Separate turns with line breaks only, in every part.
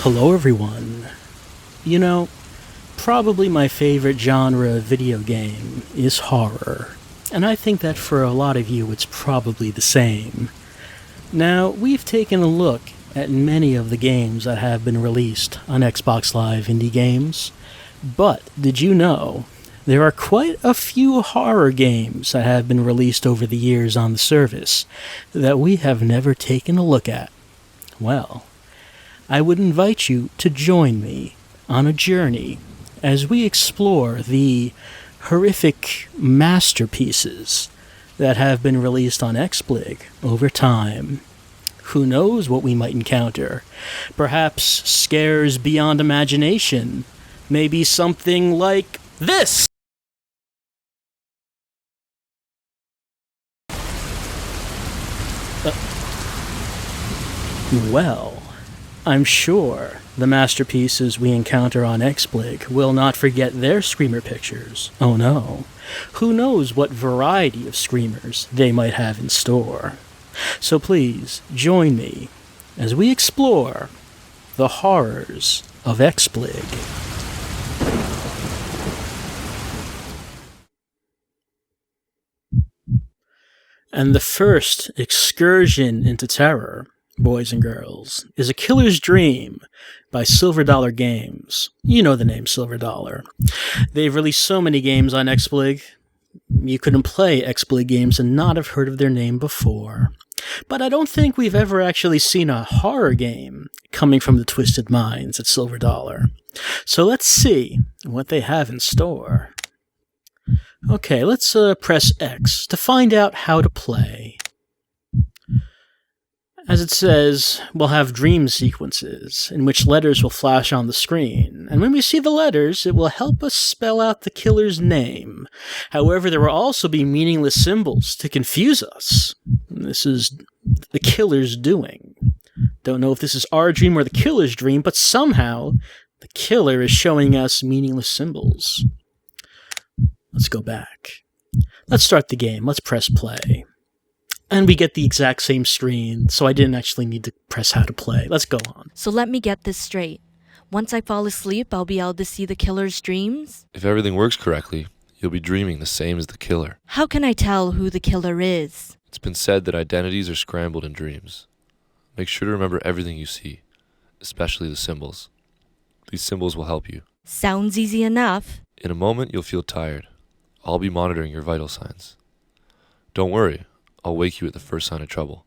Hello everyone. You know, probably my favorite genre of video game is horror, and I think that for a lot of you it's probably the same. Now, we've taken a look at many of the games that have been released on Xbox Live Indie Games, but did you know there are quite a few horror games that have been released over the years on the service that we have never taken a look at? Well, I would invite you to join me on a journey as we explore the horrific masterpieces that have been released on XBLIG over time. Who knows what we might encounter? Perhaps scares beyond imagination. Maybe something like this! Well, I'm sure the masterpieces we encounter on XBLIG will not forget their screamer pictures. Oh no. Who knows what variety of screamers they might have in store. So please, join me as we explore the horrors of XBLIG. And the first excursion into terror, boys and girls, is A Killer's Dream by Silver Dollar Games. You know the name Silver Dollar. They've released so many games on XBLIG, you couldn't play XBLIG games and not have heard of their name before. But I don't think we've ever actually seen a horror game coming from the twisted minds at Silver Dollar. So let's see what they have in store. Okay, let's press X to find out how to play. As it says, we'll have dream sequences in which letters will flash on the screen, and when we see the letters, it will help us spell out the killer's name. However, there will also be meaningless symbols to confuse us. This is the killer's doing. Don't know if this is our dream or the killer's dream, but somehow the killer is showing us meaningless symbols. Let's go back. Let's start the game. Let's press play. And we get the exact same screen, so I didn't actually need to press how to play. Let's go on.
So let me get this straight. Once I fall asleep, I'll be able to see the killer's dreams?
If everything works correctly, you'll be dreaming the same as the killer.
How can I tell who the killer is?
It's been said that identities are scrambled in dreams. Make sure to remember everything you see, especially the symbols. These symbols will help you.
Sounds easy enough.
In a moment, you'll feel tired. I'll be monitoring your vital signs. Don't worry. I'll wake you at the first sign of trouble.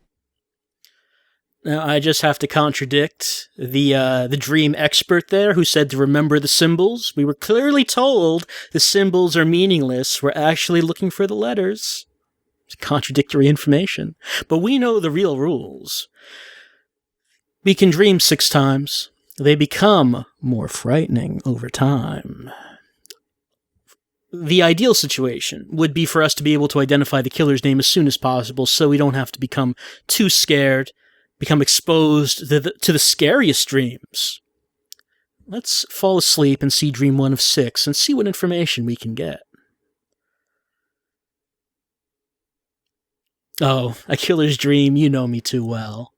Now, I just have to contradict the dream expert there who said to remember the symbols. We were clearly told the symbols are meaningless. We're actually looking for the letters. It's contradictory information. But we know the real rules. We can dream 6 times. They become more frightening over time. The ideal situation would be for us to be able to identify the killer's name as soon as possible so we don't have to become too scared, become exposed to the scariest dreams. Let's fall asleep and see dream 1 of 6 and see what information we can get. Oh, A Killer's Dream, you know me too well.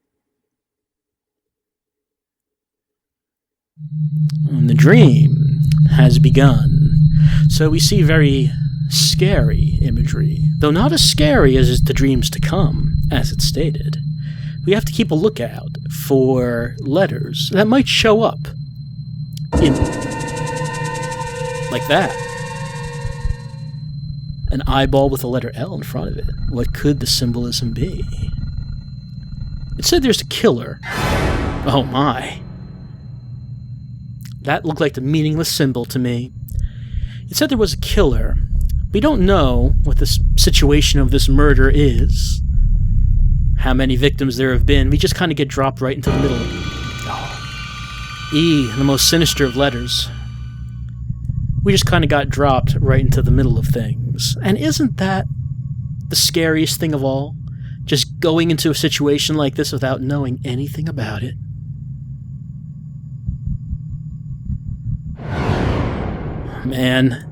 And the dream has begun. So we see very scary imagery, though not as scary as the dreams to come, as it's stated. We have to keep a lookout for letters that might show up in like that. An eyeball with a letter L in front of it. What could the symbolism be? It said there's a killer. Oh my. That looked like the meaningless symbol to me. It said there was a killer. We don't know what the situation of this murder is, how many victims there have been. We just kind of get dropped right into the middle. Oh. E, the most sinister of letters. We just kind of got dropped right into the middle of things. And isn't that the scariest thing of all? Just going into a situation like this without knowing anything about it. Man,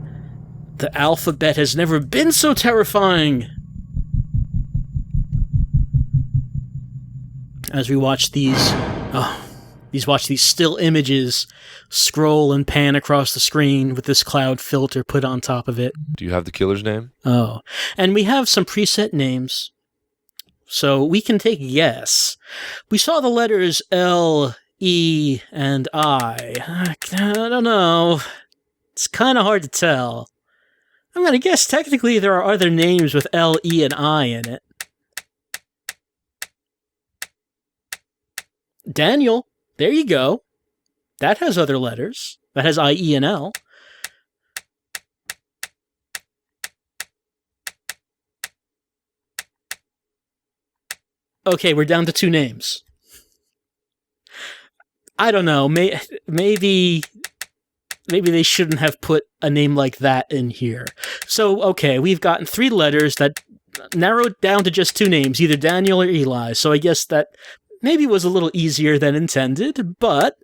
the alphabet has never been so terrifying. As we watch these Watch these still images scroll and pan across the screen with this cloud filter put on top of it.
Do you have the killer's name?
Oh, and we have some preset names, so we can take a guess. We saw the letters L, E, and I. I don't know. It's kind of hard to tell. I'm going to guess technically there are other names with L, E, and I in it. Daniel. There you go. That has other letters. That has I, E, and L. Okay, we're down to 2 names. I don't know. Maybe they shouldn't have put a name like that in here. So, okay, we've gotten 3 letters that narrowed down to just 2 names, either Daniel or Eli. So I guess that maybe was a little easier than intended, but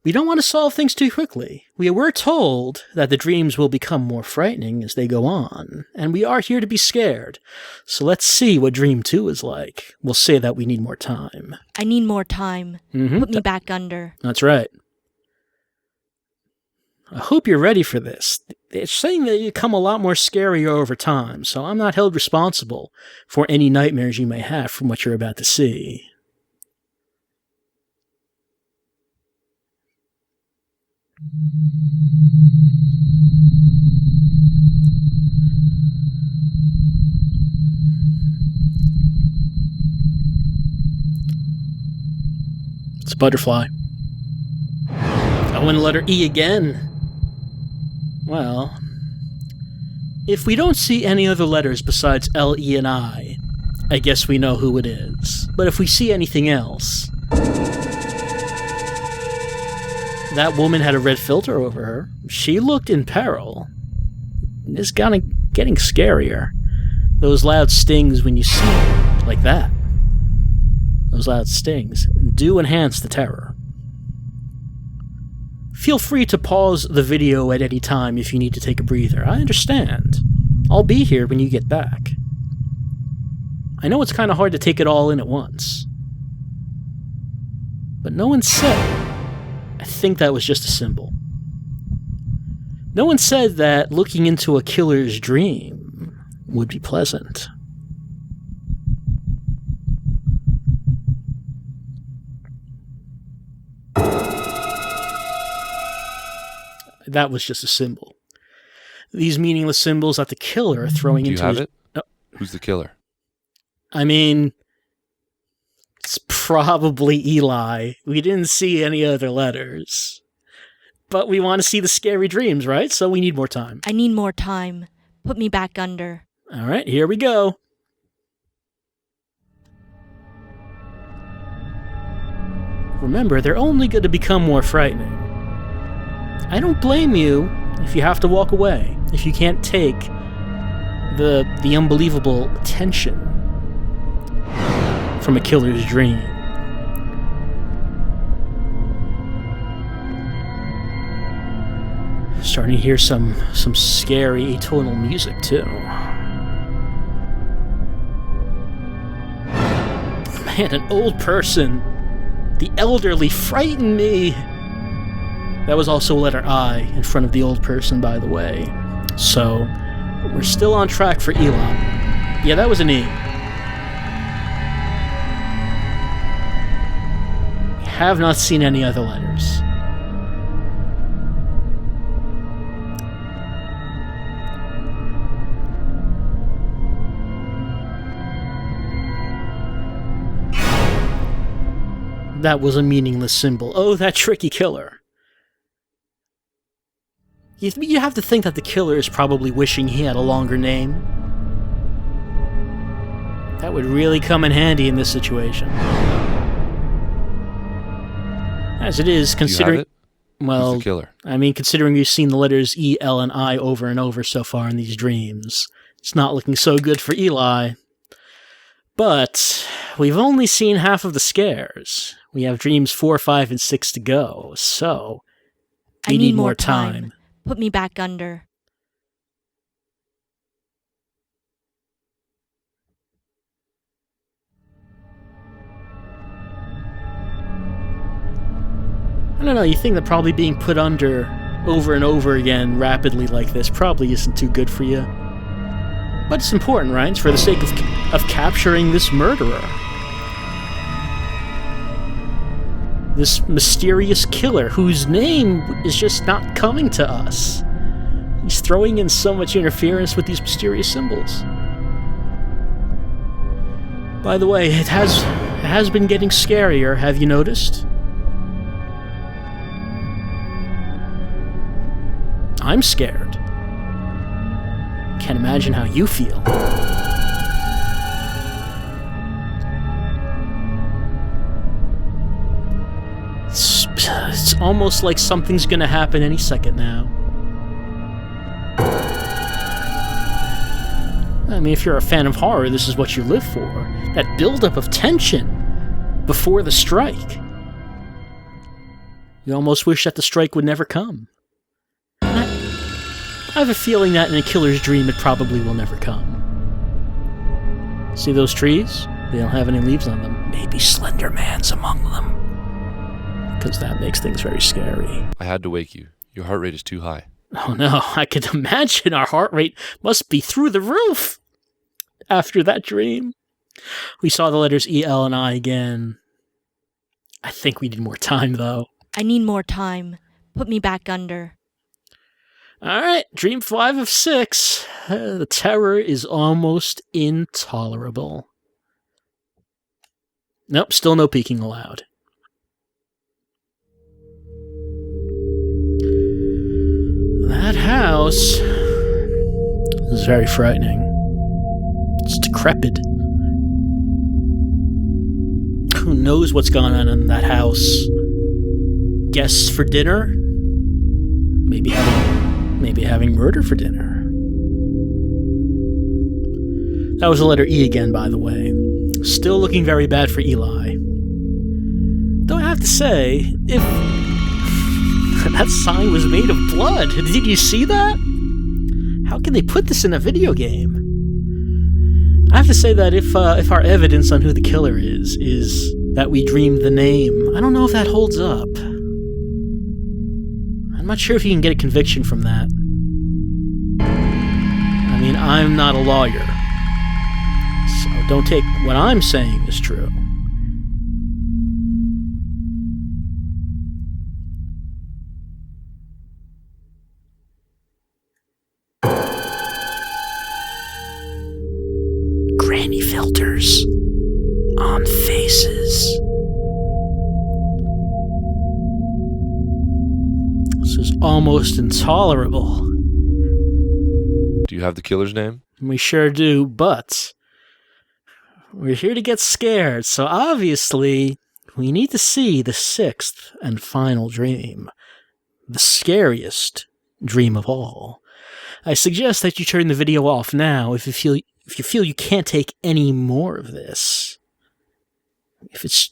we don't want to solve things too quickly. We were told that the dreams will become more frightening as they go on, and we are here to be scared. So let's see what Dream 2 is like. We'll say that we need more time.
I need more time. Put me back under.
That's right. I hope you're ready for this. It's saying that you become a lot more scarier over time, so I'm not held responsible for any nightmares you may have from what you're about to see. It's a butterfly. I want to letter E again. Well, if we don't see any other letters besides L, E, and I guess we know who it is. But if we see anything else... That woman had a red filter over her. She looked in peril. It's getting scarier. Those loud stings when you see it, like that. Those loud stings do enhance the terror. Feel free to pause the video at any time if you need to take a breather. I understand. I'll be here when you get back. I know it's kind of hard to take it all in at once. But no one said... I think that was just a symbol. No one said that looking into a killer's dream would be pleasant. That was just a symbol. These meaningless symbols that the killer are throwing into his...
Do you have it? Who's the killer?
I mean... It's probably Eli. We didn't see any other letters. But we want to see the scary dreams, right? So we need more time.
I need more time. Put me back under.
All right, here we go. Remember, they're only going to become more frightening. I don't blame you if you have to walk away, if you can't take the unbelievable tension from a killer's dream. Starting to hear some scary atonal music too. Man, an old person. The elderly frighten me. That was also letter I in front of the old person, by the way. So, we're still on track for Eli. Yeah, that was an E. Have not seen any other letters. That was a meaningless symbol. Oh, that tricky killer. You have to think that the killer is probably wishing he had a longer name. That would really come in handy in this situation. As it is, considering... Well,
who's the killer?
I mean, considering you've seen the letters E, L, and I over and over so far in these dreams, it's not looking so good for Eli. But we've only seen half of the scares. We have dreams 4, 5, and 6 to go, so we need more time.
Put me back under.
I don't know, you think that probably being put under over and over again rapidly like this probably isn't too good for you. But it's important, right? It's for the sake of capturing this murderer. This mysterious killer whose name is just not coming to us. He's throwing in so much interference with these mysterious symbols. By the way, it has been getting scarier, have you noticed? I'm scared. Can't imagine how you feel. It's almost like something's gonna happen any second now. I mean, if you're a fan of horror, this is what you live for. That buildup of tension before the strike. You almost wish that the strike would never come. I have a feeling that in a killer's dream it probably will never come. See those trees? They don't have any leaves on them. Maybe Slender Man's among them. Because that makes things very scary.
I had to wake you. Your heart rate is too high.
Oh no, I could imagine our heart rate must be through the roof after that dream. We saw the letters E, L, and I again. I think we need more time, though.
I need more time. Put me back under.
Alright, dream 5 of 6. The terror is almost intolerable. Nope, still no peeking allowed. That house is very frightening. It's decrepit. Who knows what's gone on in that house? Guests for dinner? Maybe having murder for dinner. That was the letter E again, by the way. Still looking very bad for Eli. Though I have to say, if that sign was made of blood, did you see that? How can they put this in a video game? I have to say that if our evidence on who the killer is that we dreamed the name, I don't know if that holds up. I'm not sure if you can get a conviction from that. I mean, I'm not a lawyer, so don't take what I'm saying as true. Granny filters on faces. This is almost intolerable.
Do you have the killer's name?
We sure do, but we're here to get scared, so obviously we need to see the 6th and final dream. The scariest dream of all. I suggest that you turn the video off now if you feel you can't take any more of this. If it's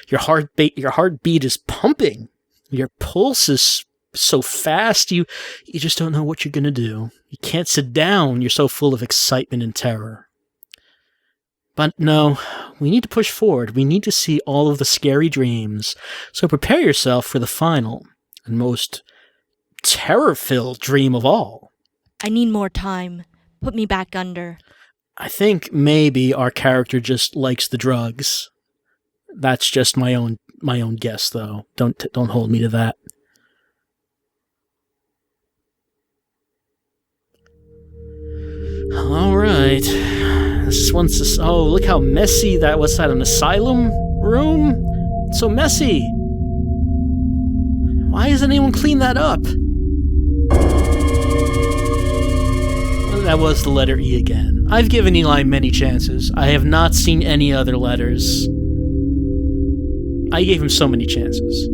your heartbeat is pumping, your pulse is so fast, you just don't know what you're gonna do. You can't sit down, you're so full of excitement and terror. But no, we need to push forward. We need to see all of the scary dreams. So prepare yourself for the final and most terror-filled dream of all.
I need more time. Put me back under.
I think maybe our character just likes the drugs. That's just my own guess, though. Don't hold me to that. All right. Oh, look how messy that was. That an asylum room? It's so messy. Why hasn't anyone cleaned that up? That was the letter E again. I've given Eli many chances. I have not seen any other letters. I gave him so many chances.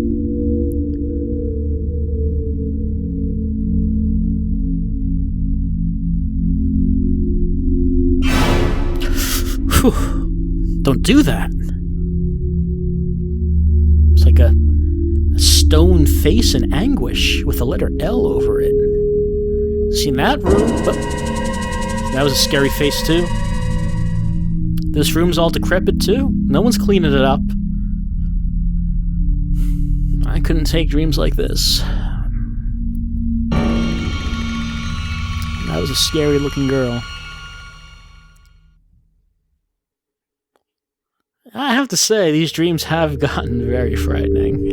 Whew. Don't do that. It's like a stone face in anguish with the letter L over it. Seen that room? But that was a scary face too. This room's all decrepit too. No one's cleaning it up. I couldn't take dreams like this. That was a scary-looking girl. I have to say, these dreams have gotten very frightening.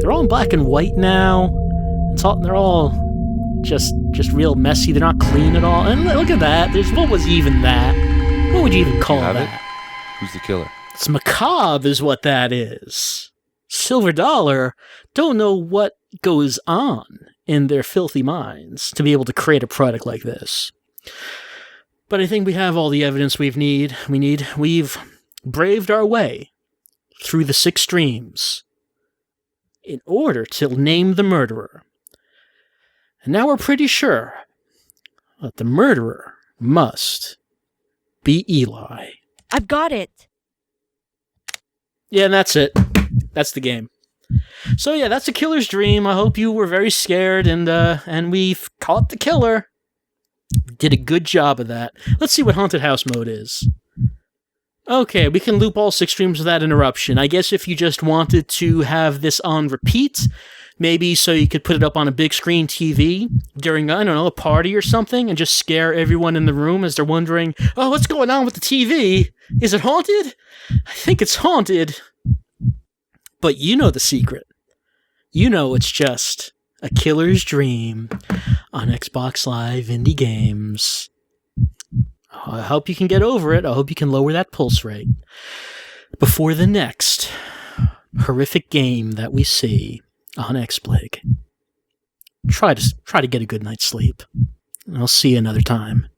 They're all in black and white now. They're all just real messy. They're not clean at all. And look at that. What was even that? What would you even call that?
Who's the killer?
It's macabre is what that is. Silver Dollar don't know what goes on in their filthy minds to be able to create a product like this. But I think we have all the evidence we need. We've braved our way through the 6 streams in order to name the murderer. And now we're pretty sure that the murderer must be Eli.
I've got it.
Yeah, and that's it. That's the game. So yeah, that's a killer's dream. I hope you were very scared, and we've caught the killer. Did a good job of that. Let's see what haunted house mode is. Okay, we can loop all 6 streams without interruption. I guess if you just wanted to have this on repeat, maybe so you could put it up on a big screen TV during, I don't know, a party or something, and just scare everyone in the room as they're wondering, oh, what's going on with the TV? Is it haunted? I think it's haunted. But you know the secret. You know it's just a killer's dream on Xbox Live Indie Games. I hope you can get over it. I hope you can lower that pulse rate before the next horrific game that we see on XBLIG. Try to get a good night's sleep. I'll see you another time.